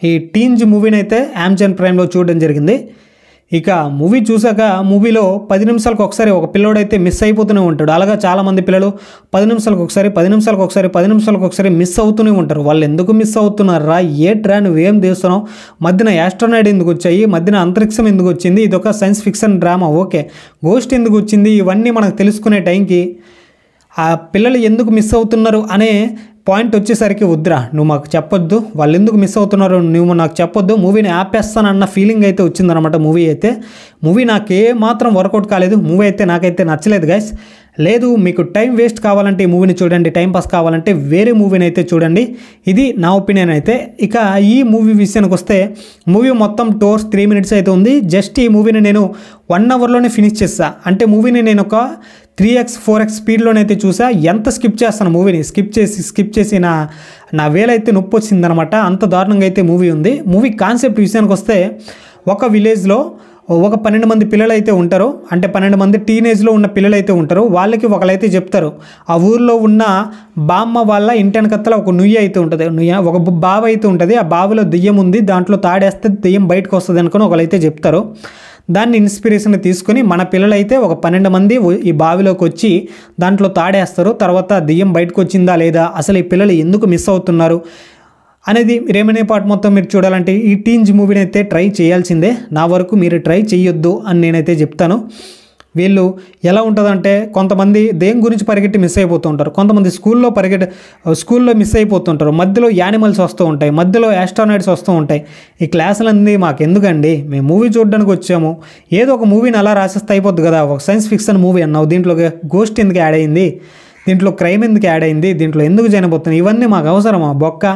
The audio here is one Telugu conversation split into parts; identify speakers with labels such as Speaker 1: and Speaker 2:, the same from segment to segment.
Speaker 1: ఈ టీన్స్ మూవీని అయితే అమెజాన్ ప్రైమ్లో చూడడం జరిగింది. ఇక మూవీ చూసాక మూవీలో 10 నిమిషాలకు ఒకసారి ఒక పిల్లోడైతే మిస్ అయిపోతూనే ఉంటాడు. అలాగా చాలామంది పిల్లలు 10 నిమిషాలకు ఒకసారి 10 నిమిషాలకు ఒకసారి 10 నిమిషాలకు ఒకసారి మిస్ అవుతూనే ఉంటారు. వాళ్ళు ఎందుకు మిస్ అవుతున్నారా, ఏట్రా నువ్వేం చేస్తున్నావు, మధ్యన యాస్ట్రోనాయిడ్ ఎందుకు వచ్చాయి, మధ్యన అంతరిక్షం ఎందుకు వచ్చింది, ఇది ఒక science fiction drama, okay ghost ఎందుకు వచ్చింది, ఇవన్నీ మనకు తెలుసుకునే టైంకి ఆ పిల్లలు ఎందుకు మిస్ అవుతున్నారు అనే పాయింట్ వచ్చేసరికి వద్దురా నువ్వు మాకు చెప్పొద్దు, వాళ్ళు ఎందుకు మిస్ అవుతున్నారు నువ్వు నాకు చెప్పొద్దు, మూవీని ఆపేస్తానన్న ఫీలింగ్ అయితే వచ్చిందనమాట. మూవీ నాకే మాత్రం వర్కౌట్ కాలేదు. మూవీ అయితే నాకైతే నచ్చలేదు గైస్. లేదు మీకు టైం వేస్ట్ కావాలంటే ఈ మూవీని చూడండి, టైం పాస్ కావాలంటే వేరే మూవీని అయితే చూడండి. ఇది నా ఒపీనియన్ అయితే. ఇక ఈ మూవీ విషయానికి వస్తే మూవీ మొత్తం 2 hours 3 minutes అయితే ఉంది. జస్ట్ ఈ మూవీని నేను 1 hourలోనే ఫినిష్ చేస్తా. అంటే మూవీని నేను ఒక 3x 4x స్పీడ్లోనైతే చూసా. ఎంత స్కిప్ చేస్తాను మూవీని, స్కిప్ చేసి నా వేలైతే నొప్పి వచ్చిందనమాట. అంత దారుణంగా అయితే మూవీ ఉంది. మూవీ కాన్సెప్ట్ విషయానికి వస్తే ఒక విలేజ్లో ఒక 12 మంది పిల్లలు అయితే ఉంటారు. అంటే 12 మంది టీనేజ్లో ఉన్న పిల్లలు అయితే ఉంటారు. వాళ్ళకి ఒకరైతే చెప్తారు, ఆ ఊర్లో ఉన్న బామ్మ వాళ్ళ ఇంటి వెనకత్తల ఒక నుయ్యి అయితే ఉంటుంది, ఒక బావి అయితే ఉంటుంది. ఆ బావిలో దెయ్యం ఉంది, దాంట్లో తాడేస్తే దెయ్యం బయటకు వస్తుంది అనుకుని ఒకరైతే చెప్తారు. దాన్ని ఇన్స్పిరేషన్ తీసుకొని మన పిల్లలైతే ఒక 12 మంది ఈ బావిలోకి వచ్చి దాంట్లో తాడేస్తారు. తర్వాత దెయ్యం బయటకు వచ్చిందా లేదా, అసలు ఈ పిల్లలు ఎందుకు మిస్ అవుతున్నారు అనేది రేమనే పార్ట్ మొత్తం మీరు చూడాలంటే ఈ టీన్స్ మూవీని అయితే ట్రై చేయాల్సిందే. నా వరకు మీరు ట్రై చేయొద్దు అని నేనైతే చెప్తాను. వీళ్ళు ఎలా ఉంటుందంటే కొంతమంది దేని గురించి పరిగెట్టి మిస్ అయిపోతుంటారు, కొంతమంది స్కూల్లో మిస్ అయిపోతుంటారు, మధ్యలో యానిమల్స్ వస్తూ ఉంటాయి, మధ్యలో యాస్ట్రోనాయిడ్స్ వస్తూ ఉంటాయి. ఈ క్లాసులన్నీ మాకు ఎందుకండి, మేము మూవీ చూడడానికి వచ్చాము, ఏదో ఒక మూవీని అలా రాసేస్తే అయిపోద్ది కదా. ఒక సైన్స్ ఫిక్షన్ మూవీ అన్నావు, దీంట్లో గోస్ట్ ఎందుకు యాడ్ అయింది, దీంట్లో క్రైమ్ ఎందుకు యాడ్ అయింది, దీంట్లో ఎందుకు జనబోతుంది, ఇవన్నీ మాకు అవసరమా బొక్క.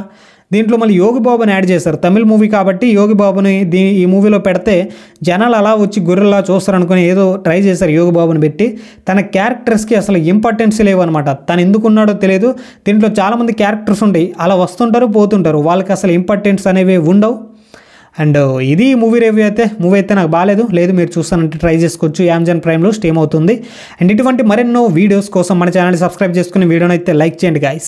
Speaker 1: దీంట్లో మళ్ళీ యోగి బాబుని యాడ్ చేశారు, తమిళ మూవీ కాబట్టి యోగి బాబుని ఈ మూవీలో పెడితే జనాలు అలా వచ్చి గొర్రెలా చూస్తారు అనుకుని ఏదో ట్రై చేశారు యోగి బాబుని పెట్టి. తన క్యారెక్టర్స్కి అసలు ఇంపార్టెన్స్ లేవన్నమాట. తను ఎందుకున్నాడో తెలియదు. దీంట్లో చాలామంది క్యారెక్టర్స్ ఉంటాయి, అలా వస్తుంటారు పోతుంటారు, వాళ్ళకి అసలు ఇంపార్టెన్స్ అనేవి ఉండవు. అండ్ ఇది మూవీ రివ్యూ అయితే. మూవీ అయితే నాకు బాగాలేదు. లేదు మీరు చూస్తానంటే ట్రై చేసుకోవచ్చు, అమెజాన్ ప్రైమ్లో స్ట్రీమ్ అవుతుంది. అండ్ ఇటువంటి మరెన్నో వీడియోస్ కోసం మన ఛానల్ని సబ్స్క్రైబ్ చేసుకుని వీడియోని అయితే లైక్ చేయండి గాయ్స్.